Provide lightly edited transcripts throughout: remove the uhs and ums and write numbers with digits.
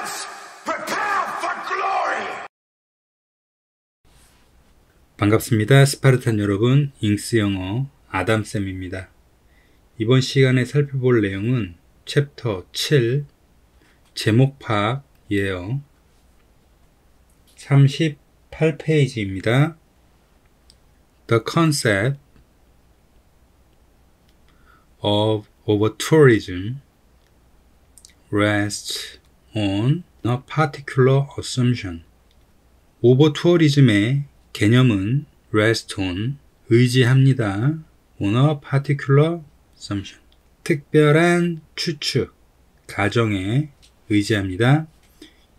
Lads, prepare for glory! 반갑습니다. 스파르탄 여러분, 잉스 영어 아담쌤입니다. 이번 시간에 살펴볼 내용은 챕터 7 제목 파악이에요. 38페이지입니다. The concept of over-tourism rests on a particular assumption. 오버투어리즘의 개념은 rest on, 의지합니다. on a particular assumption. 특별한 추측, 가정에 의지합니다.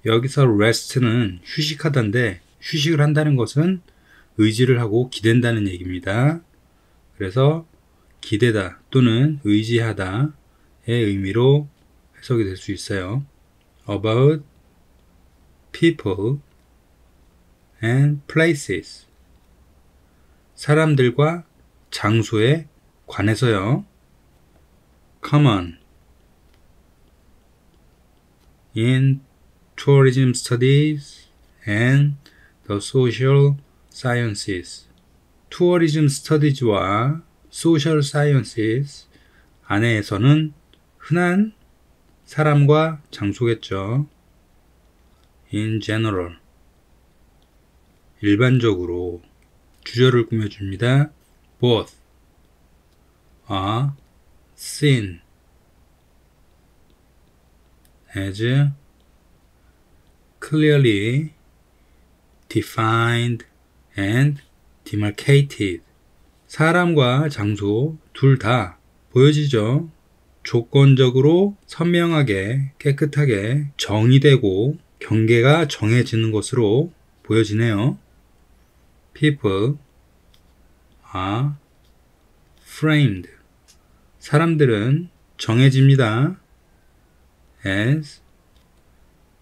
여기서 rest는 휴식하다인데 휴식을 한다는 것은 의지를 하고 기댄다는 얘기입니다. 그래서 기대다 또는 의지하다의 의미로 해석이 될 수 있어요. About people and places. 사람들과 장소에 관해서요. Common in tourism studies and the social sciences. 투어리즘 스터디즈와 social sciences 안에서는 흔한 사람과 장소겠죠. In general. 일반적으로 주절을 꾸며줍니다. Both are seen as clearly defined and demarcated. 사람과 장소 둘 다 보여지죠. 조건적으로 선명하게 깨끗하게 정의되고 경계가 정해지는 것으로 보여지네요. People are framed. 사람들은 정해집니다. as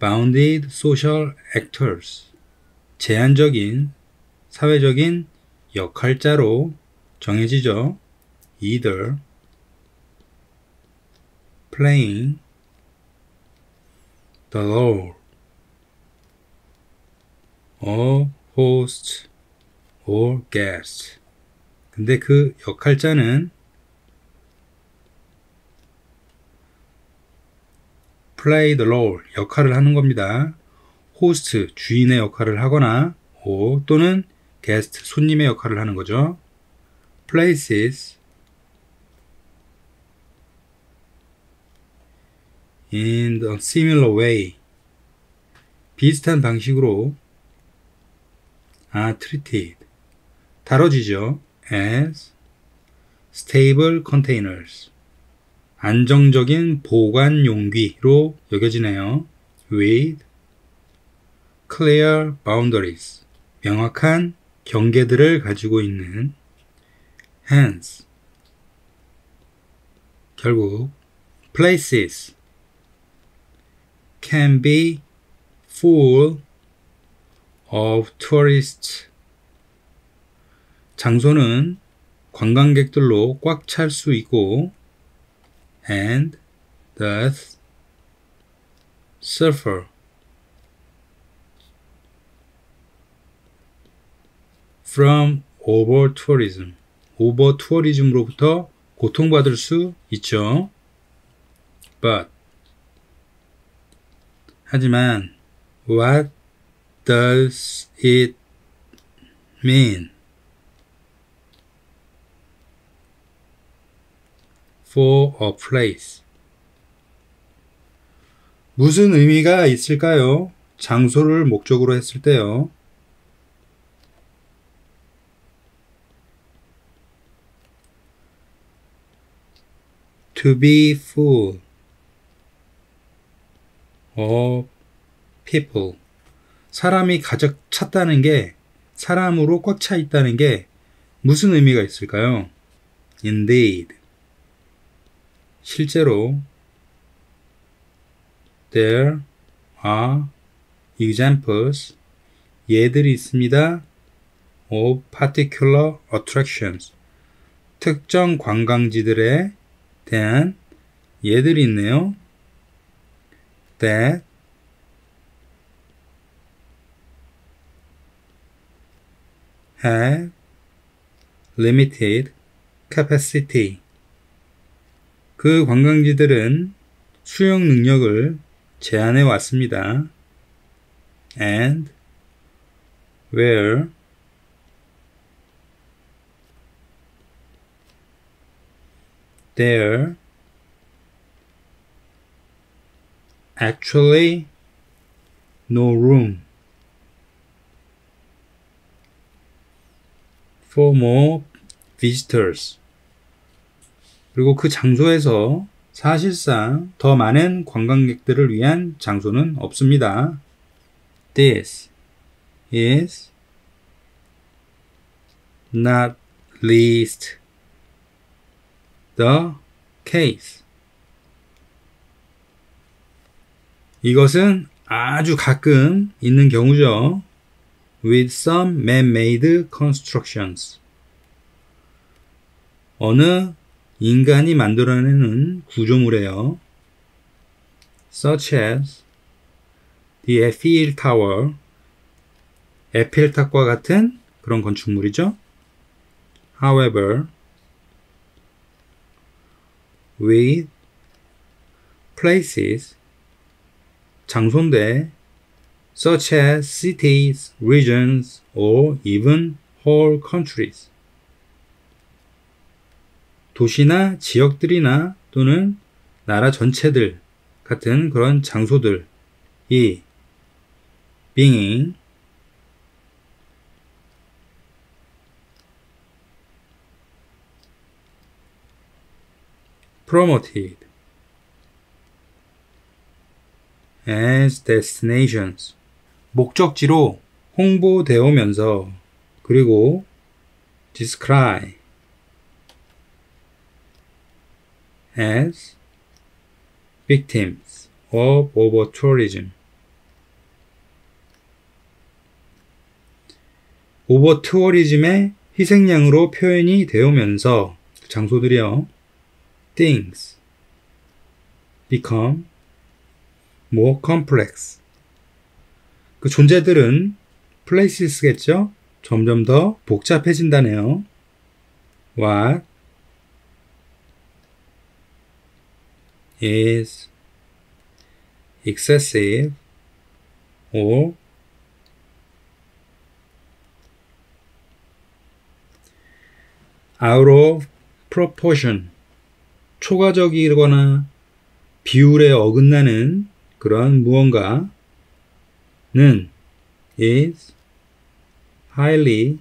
bounded social actors. 제한적인 사회적인 역할자로 정해지죠. either playing the role of host or guest. 근데 그 역할자는 play the role, 역할을 하는 겁니다. 호스트, 주인의 역할을 하거나 또는 게스트, 손님의 역할을 하는 거죠. places in a similar way. 비슷한 방식으로 are treated. 다뤄지죠. as stable containers. 안정적인 보관 용기로 여겨지네요. with clear boundaries. 명확한 경계들을 가지고 있는. hence 결국 places can be full of tourists. 장소는 관광객들로 꽉 찰 수 있고 and thus suffer from over-tourism. 오버투어리즘으로부터 고통받을 수 있죠. But 하지만 what does it mean for a place? 무슨 의미가 있을까요? 장소를 목적으로 했을 때요. To be full of people. 사람이 가득 찼다는 게, 사람으로 꽉 차 있다는 게 무슨 의미가 있을까요? Indeed. 실제로 there are examples. 예들이 있습니다. of particular attractions. 특정 관광지들에 대한 예들이 있네요. that have limited capacity. 그 관광지들은 수용 능력을 제한해 왔습니다. And where there actually no room for more visitors. 그리고 그 장소에서 사실상 더 많은 관광객들을 위한 장소는 없습니다. This is not least the case. 이것은 아주 가끔 있는 경우죠. With some man-made constructions. 어느 인간이 만들어내는 구조물이에요. Such as the Eiffel Tower. 에펠탑과 같은 그런 건축물이죠. However, with places, 장소인데, such as cities, regions, or even whole countries. 도시나 지역들이나 또는 나라 전체들 같은 그런 장소들이 being promoted as destinations. 목적지로 홍보되오면서 그리고 describe as victims of over-tourism. 오버투어리즘의 희생양으로 표현이 되오면서 장소들이요. Things become more complex. 그 존재들은 places겠죠? 점점 더 복잡해진다네요. What is excessive or out of proportion. 초과적이거나 비율에 어긋나는 그런 무언가는 is highly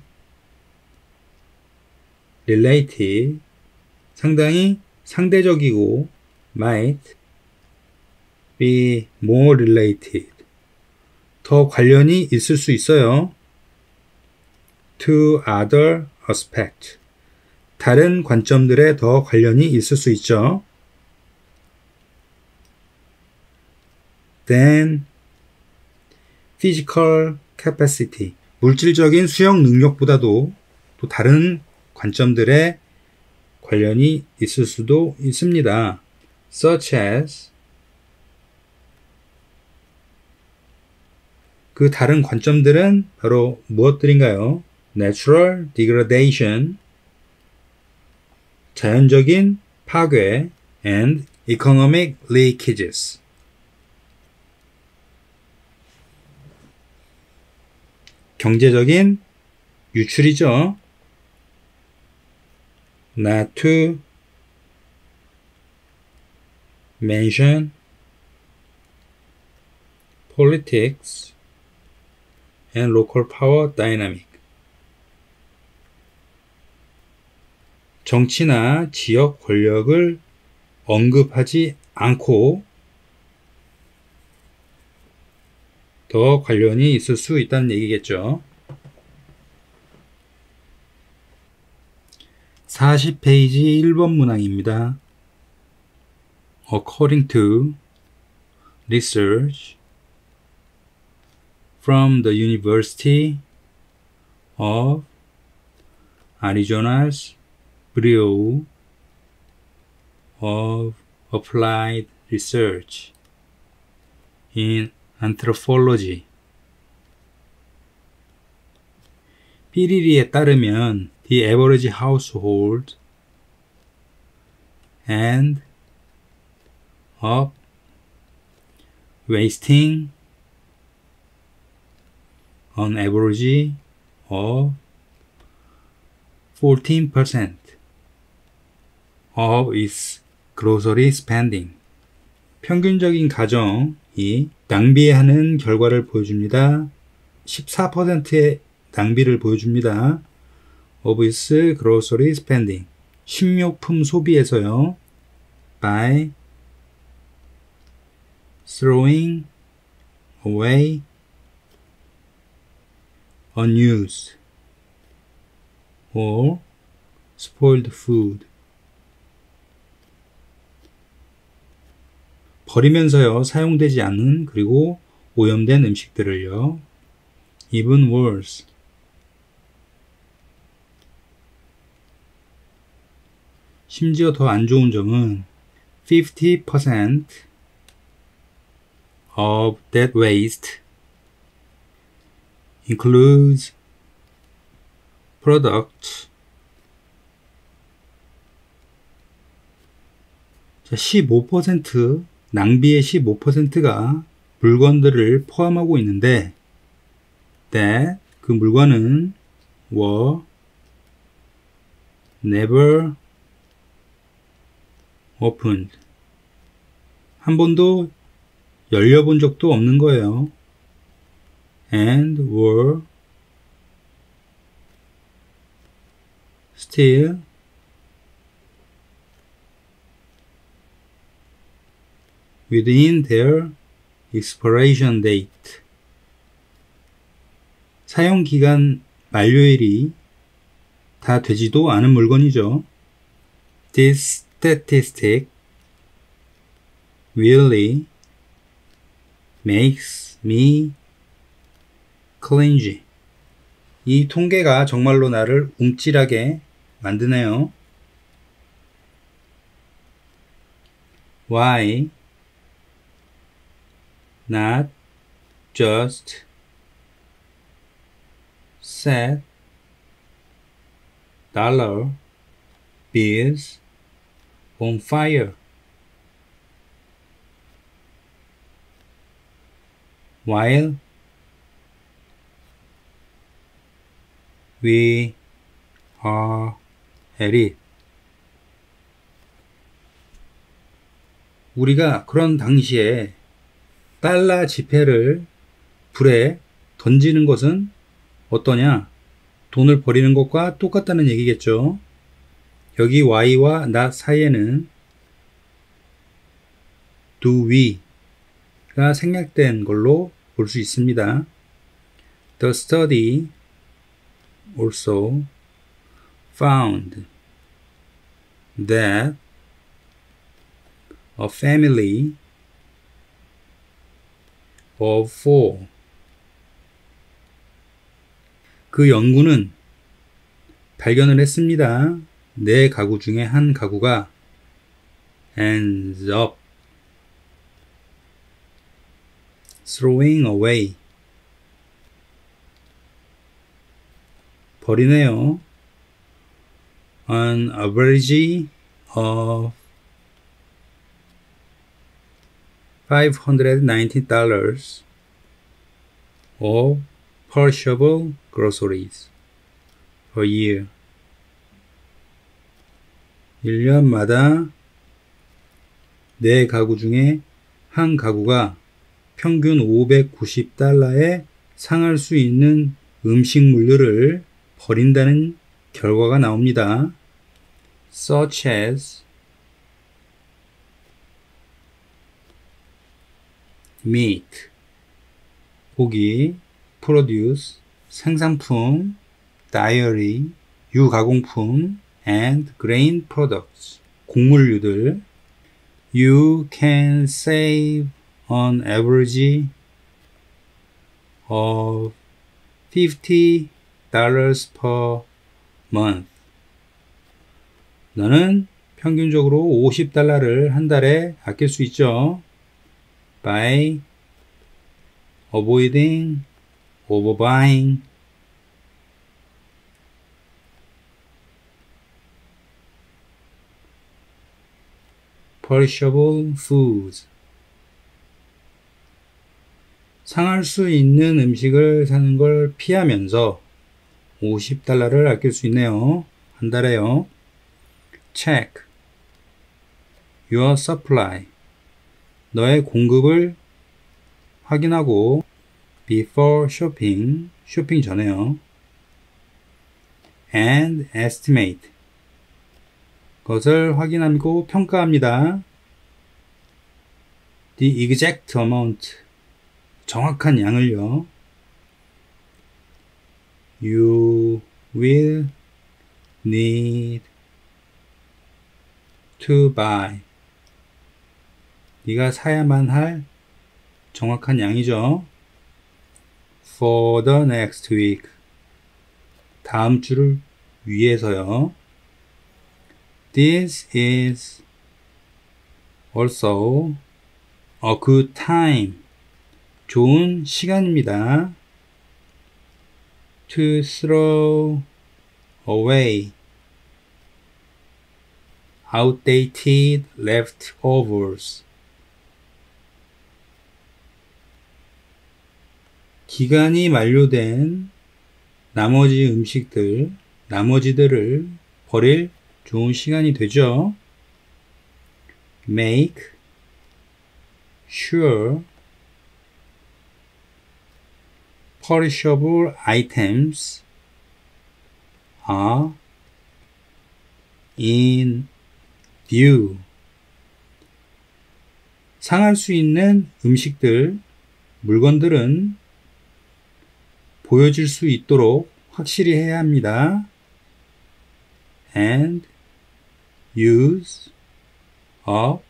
related. 상당히 상대적이고 might be more related. 더 관련이 있을 수 있어요. To other aspect. 다른 관점들에 더 관련이 있을 수 있죠. Then physical capacity. 물질적인 수용 능력보다도 또 다른 관점들에 관련이 있을 수도 있습니다. Such as 그 다른 관점들은 바로 무엇들인가요? Natural degradation, 자연적인 파괴, and economic leakages. 경제적인 유출이죠. Not to mention politics and local power dynamic. 정치나 지역 권력을 언급하지 않고 더 관련이 있을 수 있다는 얘기겠죠. 40페이지 1번 문항입니다. According to research from the University of Arizona's Bureau of Applied Research in Anthropology. 삐리리에 따르면 the average household end up wasting on average of 14% of its grocery spending. 평균적인 가정이 낭비하는 결과를 보여줍니다. 14%의 낭비를 보여줍니다. of its grocery spending. 식료품 소비에서요. by throwing away unused or spoiled food. 버리면서요, 사용되지 않은 그리고 오염된 음식들을요. even worse. 심지어 더 안 좋은 점은 50% of that waste includes products. 자, 15% 낭비의 15%가 물건들을 포함하고 있는데 that 그 물건은 were never opened. 한 번도 열려본 적도 없는 거예요. and were still within their expiration date. 사용기간 만료일이 다 되지도 않은 물건이죠. This statistic really makes me cringe. 이 통계가 정말로 나를 움찔하게 만드네요. Why not just set dollar bills on fire? While we are at it. 우리가 그런 당시에 달러 지폐를 불에 던지는 것은 어떠냐? 돈을 버리는 것과 똑같다는 얘기겠죠. 여기 Y와 not 사이에는 do we가 생략된 걸로 볼 수 있습니다. The study also found that a family of 4. 그 연구는 발견을 했습니다. 4가구 중에 한 가구가 ends up throwing away. 버리네요. An average of $590 of perishable groceries per year. 1년마다 4가구 중에 한 가구가 평균 $590에 상할 수 있는 음식물들을 버린다는 결과가 나옵니다. Such as meat, 고기, produce, 생산품, dairy, 유가공품, and grain products, 곡물류들. You can save on average of $50 per month. 너는 평균적으로 $50를 한 달에 아낄 수 있죠. By avoiding overbuying perishable foods. 상할 수 있는 음식을 사는 걸 피하면서 $50를 아낄 수 있네요. 한 달에요. Check your supply. 너의 공급을 확인하고 before shopping, 쇼핑 전에요. And estimate. 그것을 확인하고 평가합니다. The exact amount. 정확한 양을요. You will need to buy. 네가 사야만 할 정확한 양이죠. For the next week. 다음 주를 위해서요. This is also a good time. 좋은 시간입니다. To throw away outdated leftovers. 기간이 만료된 나머지들을 버릴 좋은 시간이 되죠. Make sure perishable items are in view. 상할 수 있는 물건들은 보여질 수 있도록 확실히 해야 합니다. And use up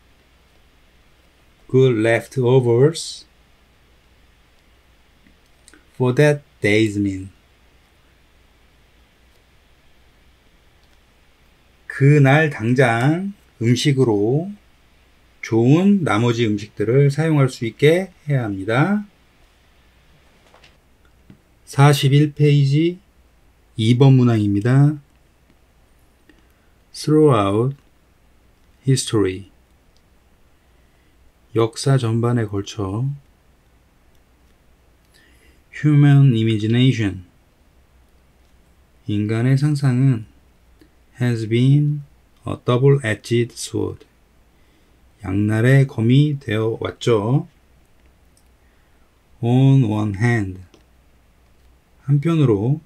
good leftovers for that day's meal. 그날 당장 음식으로 좋은 나머지 음식들을 사용할 수 있게 해야 합니다. 41페이지 2번 문항입니다. Throughout history. 역사 전반에 걸쳐 human imagination. 인간의 상상은 has been a double-edged sword. 양날의 검이 되어 왔죠. On one hand. 한편으로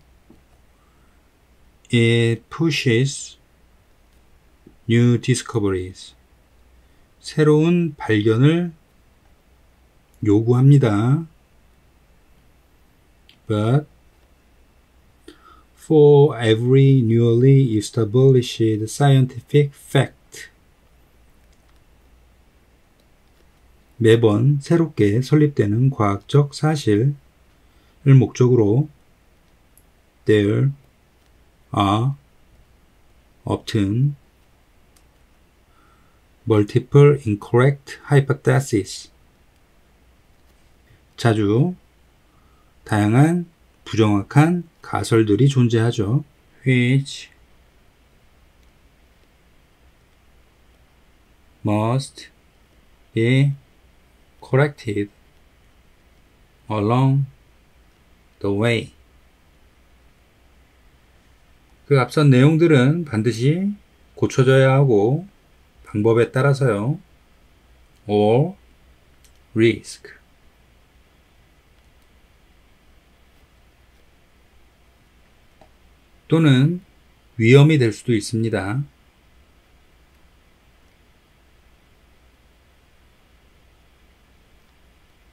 it pushes new discoveries. 새로운 발견을 요구합니다. But for every newly established scientific fact. 매번 새롭게 설립되는 과학적 사실을 목적으로 there are often multiple incorrect hypotheses. 자주 다양한 부정확한 가설들이 존재하죠. which must be corrected along the way. 그 앞선 내용들은 반드시 고쳐져야 하고 방법에 따라서요. or risk. 또는 위험이 될 수도 있습니다.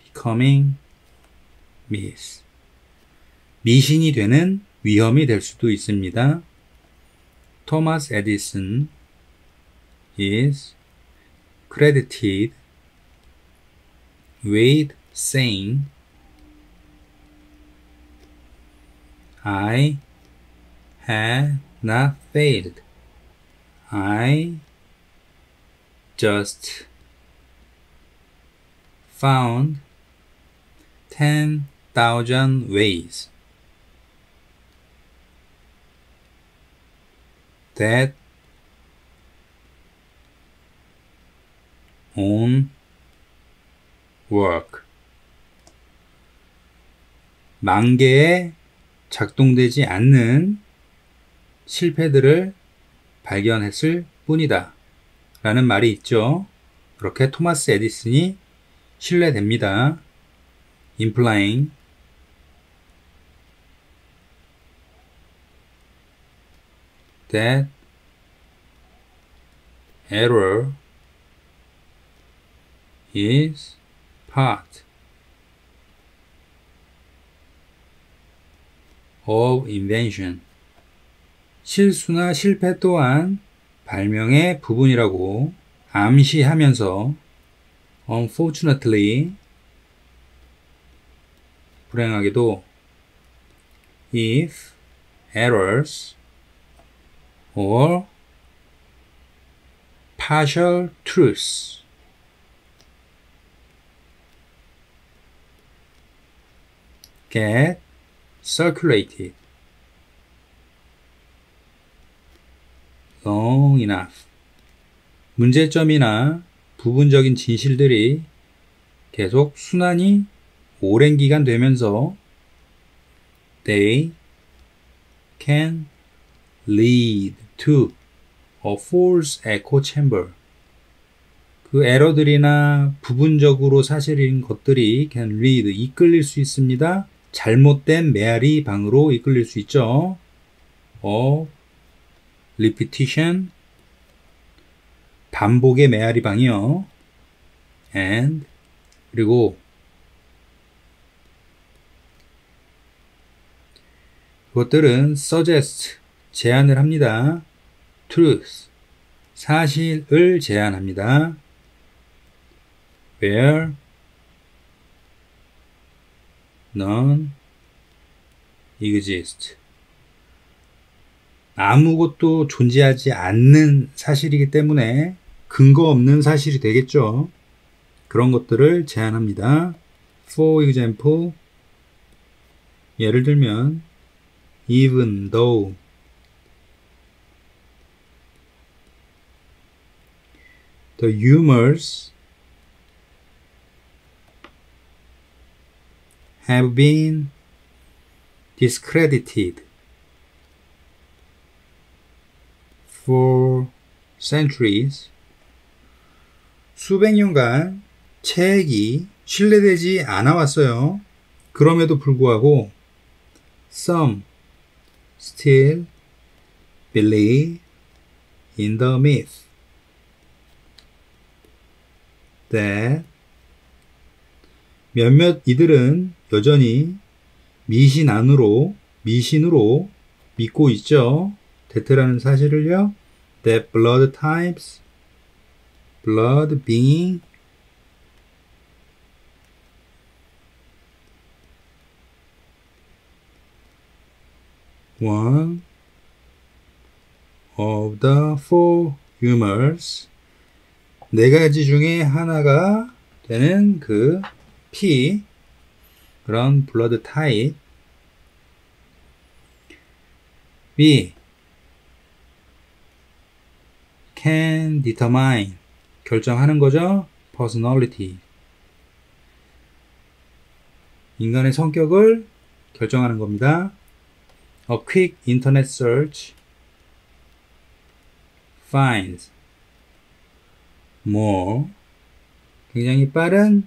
becoming myth. 미신이 되는 위험이 될 수도 있습니다. Thomas Edison is credited with saying, I have not failed. I just found 10,000 ways that own work. 만개에 작동되지 않는 실패들을 발견했을 뿐이다 라는 말이 있죠. 그렇게 토마스 에디슨이 신뢰됩니다. implying that error is part of invention. 실수나 실패 또한 발명의 부분이라고 암시하면서 unfortunately 불행하게도 if errors or partial truths get circulated long enough. 문제점이나 부분적인 진실들이 계속 순환이 오랜 기간 되면서 they can lead to a false echo chamber. 그 에러들이나 부분적으로 사실인 것들이 can lead, 이끌릴 수 있습니다. 잘못된 메아리 방으로 이끌릴 수 있죠. repetition, 반복의 메아리 방이요. and, 그리고 그것들은 suggest, 제안을 합니다. truth, 사실을 제안합니다. where none exist. 아무것도 존재하지 않는 사실이기 때문에 근거 없는 사실이 되겠죠. 그런 것들을 제안합니다. For example, 예를 들면 even though the rumors have been discredited for centuries. 수백 년간 책이 신뢰되지 않아 왔어요. 그럼에도 불구하고 some still believe in the myth that 몇몇 이들은 여전히 미신으로 믿고 있죠. that라는 사실을요. that blood types, blood being one of the four humors, 네 가지 중에 하나가 되는 그 피, 그런 블러드 타입. B, can determine, 결정하는 거죠. personality, 인간의 성격을 결정하는 겁니다. A quick internet search finds more, 굉장히 빠른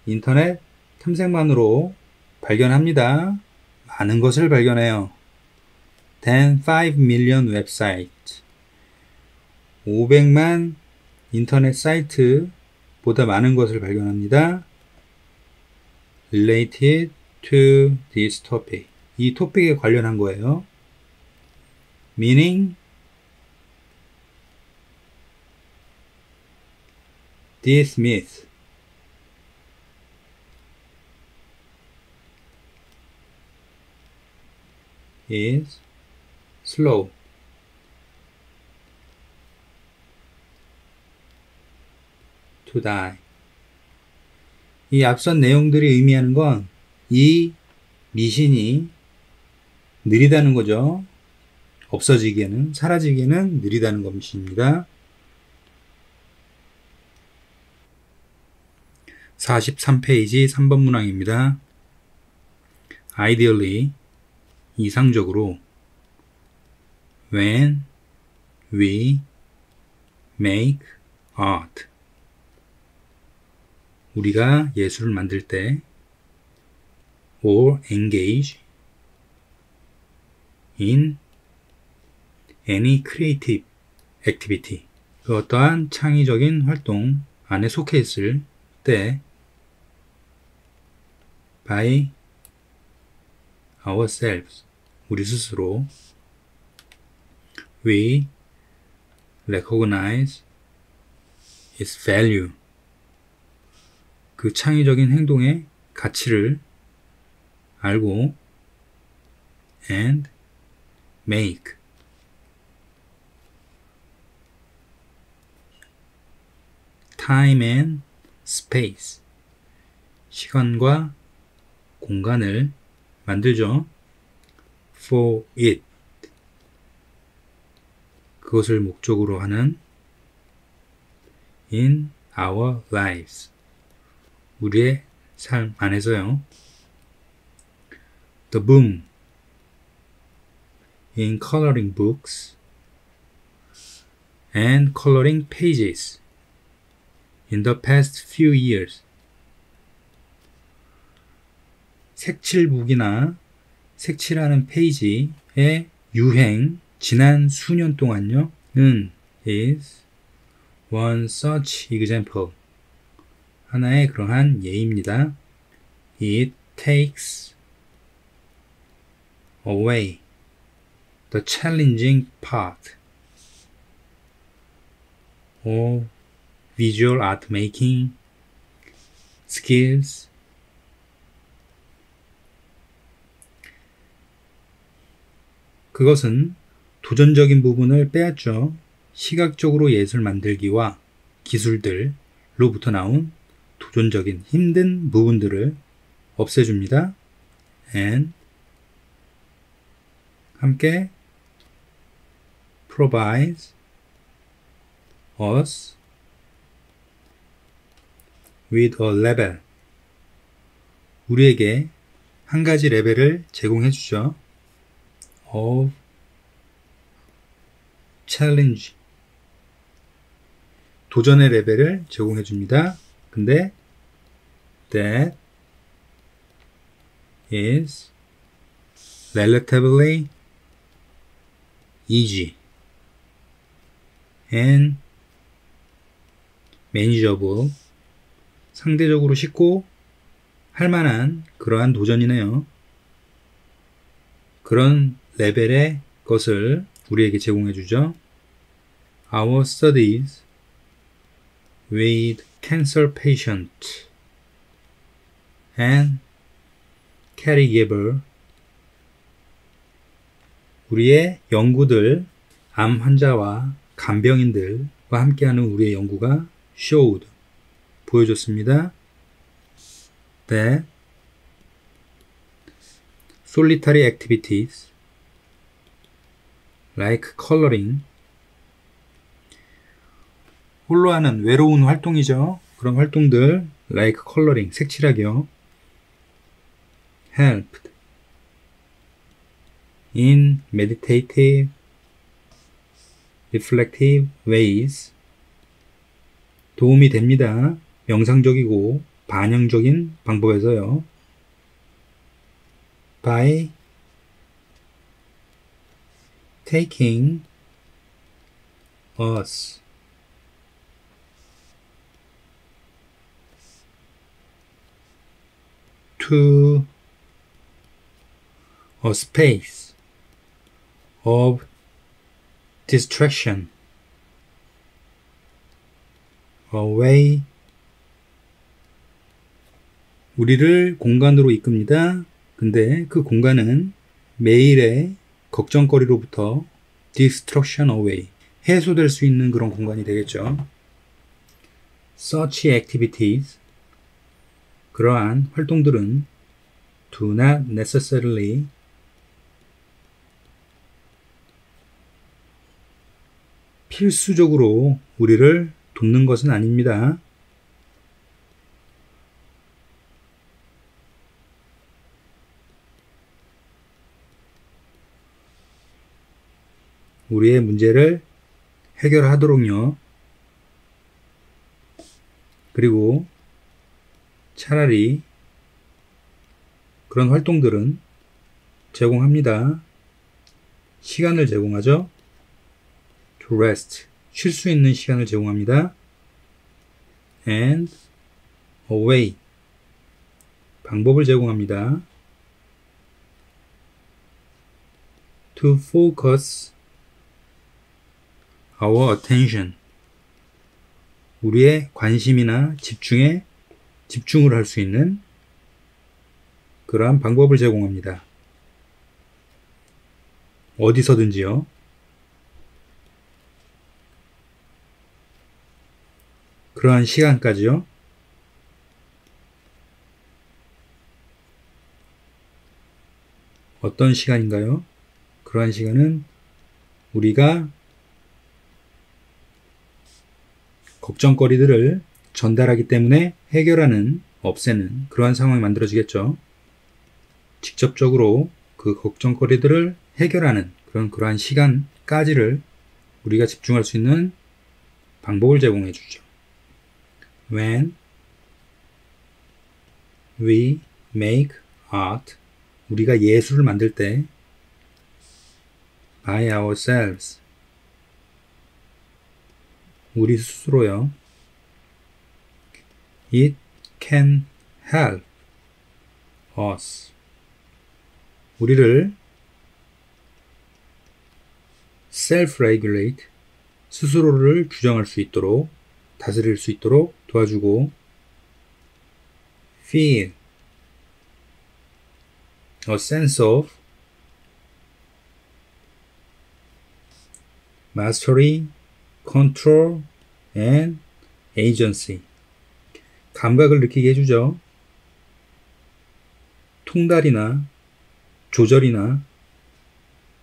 인터넷 탐색만으로 발견합니다. 많은 것을 발견해요. than 5 million websites, 500만 인터넷 사이트보다 많은 것을 발견합니다. related to this topic, 이 토픽에 관련한 거예요. meaning this myth is slow to die. 이 앞선 내용들이 의미하는 건 이 미신이 느리다는 거죠. 없어지기에는, 사라지기에는 느리다는 것입니다. 43페이지 3번 문항입니다. Ideally, 이상적으로 when we make art, 우리가 예술을 만들 때 or engage in any creative activity, 그 어떠한 창의적인 활동 안에 속해 있을 때 by ourselves, 우리 스스로 we recognize its value, 그 창의적인 행동의 가치를 알고 and make, time and space, 시간과 공간을 만들죠. for it, 그것을 목적으로 하는 in our lives, 우리의 삶 안에서요. The boom in coloring books and coloring pages in the past few years, 색칠북이나 색칠하는 페이지의 유행 지난 수년 동안요 는 is one such example, 하나의 그러한 예입니다. It takes away the challenging part of visual art making skills, 그것은 도전적인 부분을 빼앗죠. 시각적으로 예술 만들기와 기술들로부터 나온 도전적인 힘든 부분들을 없애줍니다. and 함께 provides us with a level, 우리에게 한 가지 레벨을 제공해 주죠. of challenge, 도전의 레벨을 제공해 줍니다. 근데 that is relatively easy and manageable, 상대적으로 쉽고 할만한 그러한 도전이네요. 그런 레벨의 것을 우리에게 제공해 주죠. Our studies with cancer patients and caregiver, 우리의 연구들, 암 환자와 간병인들과 함께하는 우리의 연구가 showed, 보여줬습니다. that solitary activities like coloring, 홀로 하는 외로운 활동이죠. 그런 활동들 like coloring, 색칠하기요. helped in meditative, reflective ways, 도움이 됩니다. 명상적이고 반영적인 방법에서요. by taking us to a space of distraction away, 우리를 공간으로 이끕니다. 근데 그 공간은 매일의 걱정거리로부터 distraction away, 해소될 수 있는 그런 공간이 되겠죠. Such activities, 그러한 활동들은 do not necessarily 필수적으로 우리를 돕는 것은 아닙니다. 우리의 문제를 해결하도록요. 그리고 차라리 그런 활동들은 제공합니다. 시간을 제공하죠. To rest. 쉴 수 있는 시간을 제공합니다. And a way. 방법을 제공합니다. To focus our attention. 우리의 관심이나 집중을 할 수 있는 그러한 방법을 제공합니다. 어디서든지요. 그러한 시간까지요. 어떤 시간인가요? 그러한 시간은 우리가 걱정거리들을 전달하기 때문에 해결하는, 없애는 그러한 상황이 만들어지겠죠. 직접적으로 그 걱정거리들을 해결하는 그러한 시간까지를 우리가 집중할 수 있는 방법을 제공해 주죠. When we make art, 우리가 예술을 만들 때 by ourselves, 우리 스스로요. It can help us. 우리를 self-regulate, 스스로를 규정할 수 있도록, 다스릴 수 있도록 도와주고, feel a sense of mastery, control, and agency. 감각을 느끼게 해주죠. 통달이나 조절이나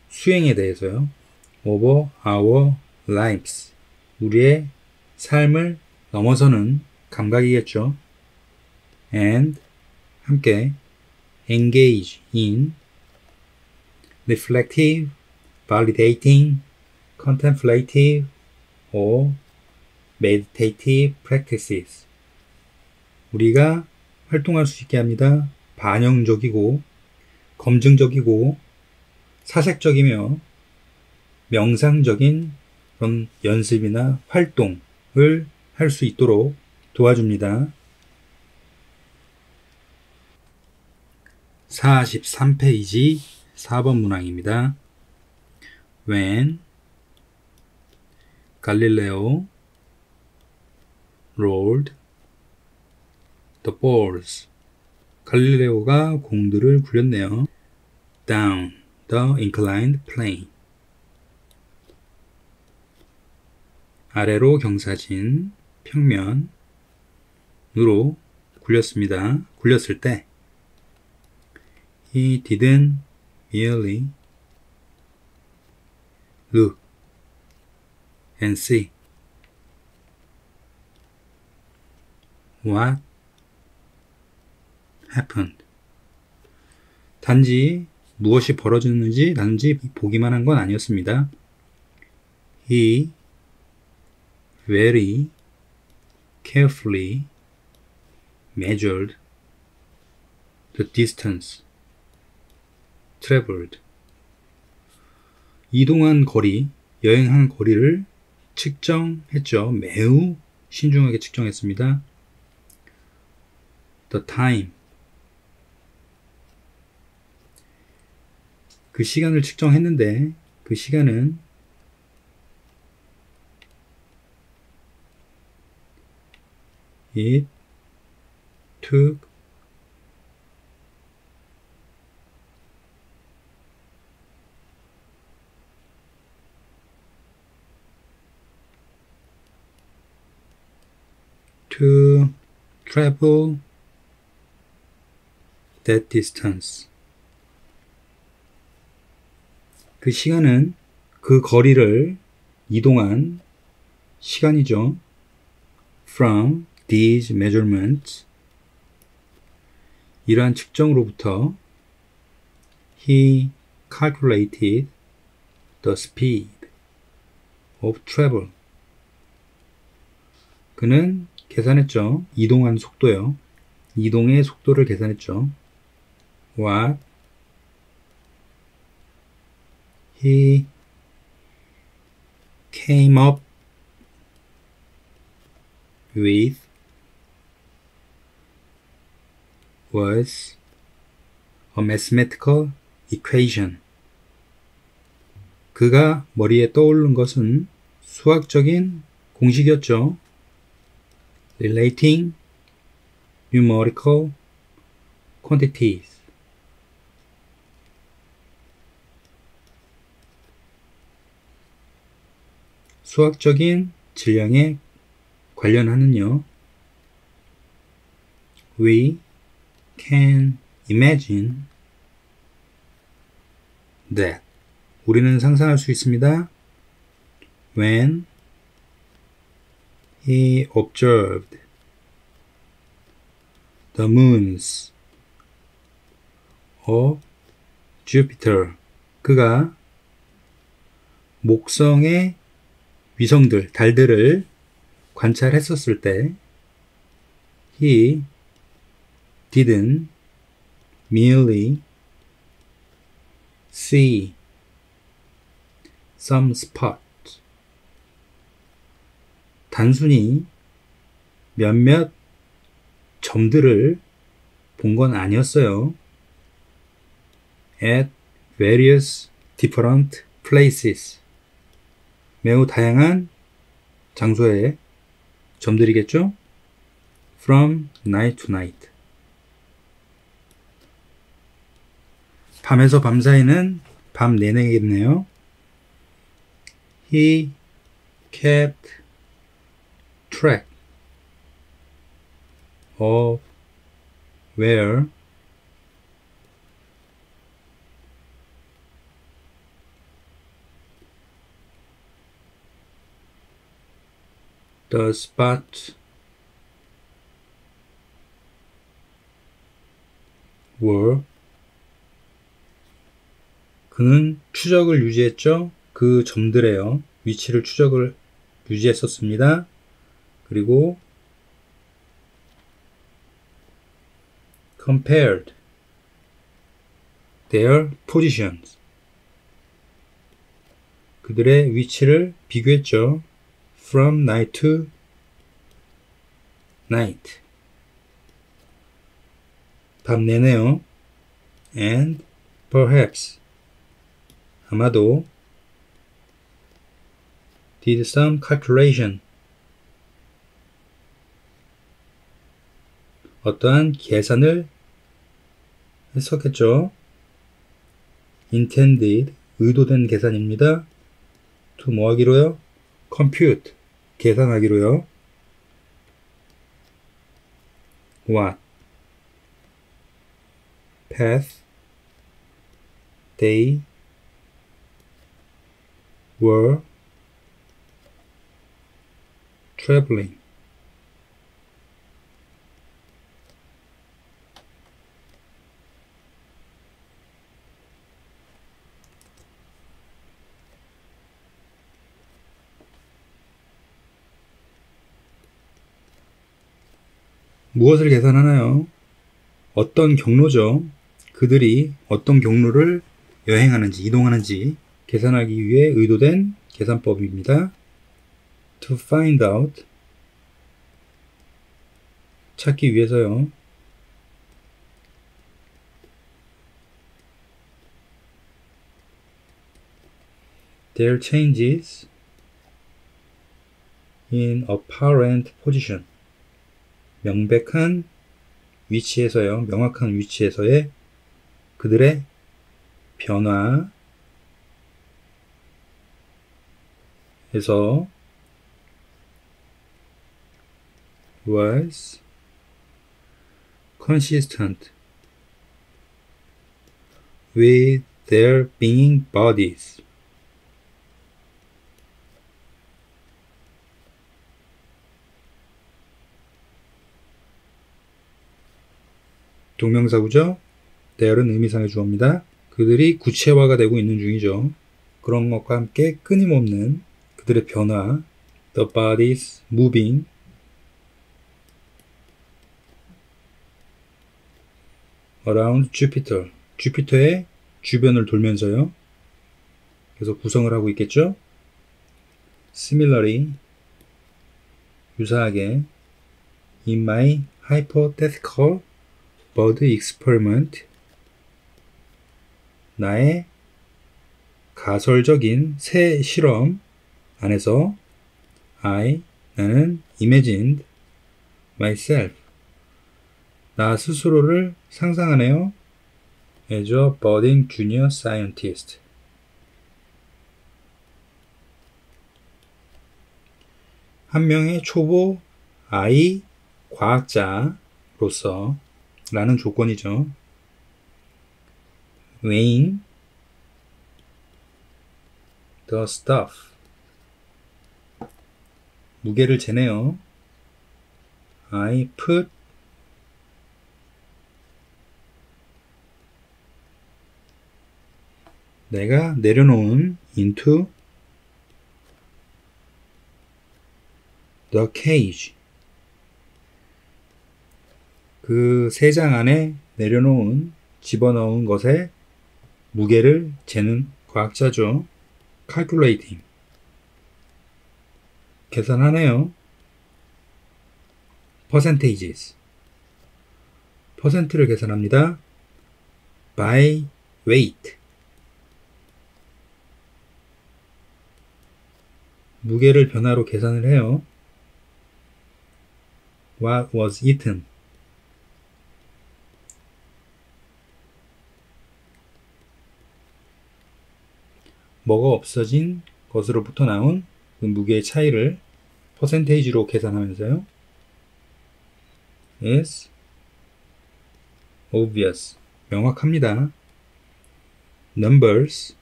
수행에 대해서요. over our lives. 우리의 삶을 넘어서는 감각이겠죠. and 함께 engage in reflective, validating, contemplative or meditative practices. 우리가 활동할 수 있게 합니다. 반영적이고 검증적이고 사색적이며 명상적인 그런 연습이나 활동을 할 수 있도록 도와줍니다. 43페이지 4번 문항입니다. When Galileo rolled the balls. 갈릴레오가 공들을 굴렸네요. Down the inclined plane. 아래로 경사진 평면으로 굴렸습니다. 굴렸을 때 He didn't merely look and see what happened. 단지 무엇이 벌어졌는지 단지 보기만 한 건 아니었습니다. He very carefully measured the distance traveled. 이동한 거리, 여행한 거리를 측정했죠. 매우 신중하게 측정했습니다. The time. 그 시간을 측정했는데 그 시간은 It took to travel that distance. 그 시간은 그 거리를 이동한 시간이죠. From these measurements. 이러한 측정으로부터 he calculated the speed. of travel. 그는 계산했죠. 이동한 속도요. 이동의 속도를 계산했죠. What he came up with was a mathematical equation. 그가 머리에 떠오른 것은 수학적인 공식이었죠. Relating numerical quantities. 수학적인 질량에 관련하는요. We can imagine that. 우리는 상상할 수 있습니다. When he observed the moons of Jupiter. 그가 목성의 위성들, 달들을 관찰했었을 때 he didn't merely see some spots. 단순히 몇몇 점들을 본 건 아니었어요. At various different places. 매우 다양한 장소에 점들이겠죠? From night to night. 밤에서 밤 사이는 밤 내내겠네요. He kept track of where the spots were. 그는 추적을 유지했죠. 그 점들에요. 위치를 추적을 유지했었습니다. 그리고 compared their positions. 그들의 위치를 비교했죠. From night to night. 밤 내내요. And perhaps. 아마도 did some calculation. 어떠한 계산을 했었겠죠. intended, 의도된 계산입니다. to 뭐 하기로요? compute, 계산하기로요. what path they were traveling. 무엇을 계산하나요? 어떤 경로죠. 그들이 어떤 경로를 여행하는지 이동하는지 계산하기 위해 의도된 계산법입니다. To find out, 찾기 위해서요. Their changes in apparent position. 명백한 위치에서요. 명확한 위치에서의 그들의 변화에서 was consistent with their being bodies. 동명사구죠. there은 의미상의 주어입니다. 그들이 구체화가 되고 있는 중이죠. 그런 것과 함께 끊임없는 그들의 변화. The bodies moving around Jupiter. 주피터의 주변을 돌면서요. 그래서 구성을 하고 있겠죠. Similarly, 유사하게 in my hypothetical bird experiment, 나의 가설적인 새 실험 안에서 나는 imagined myself, 나 스스로를 상상하네요. as a budding junior scientist. 한 명의 초보 아이 과학자로서 라는 조건이죠. weighing the stuff, 무게를 재네요. I put 내가 내려놓은 into the cage, 그 새장 안에 내려놓은 집어넣은 것에 무게를 재는 과학자죠. calculating, 계산하네요. percentages, 퍼센트를 계산합니다. by weight, 무게를 변화로 계산을 해요. What was eaten, 뭐가 없어진 것으로부터 나온 그 무게의 차이를 퍼센테이지로 계산하면서요. is obvious, 명확합니다. numbers,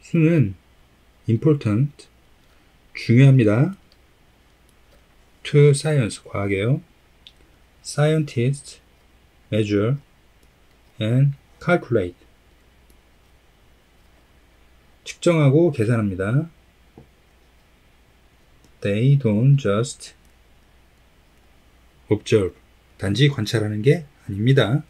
수는 important, 중요합니다. to science, 과학이에요. scientists measure and calculate, 측정하고 계산합니다. They don't just observe, 단지 관찰하는 게 아닙니다.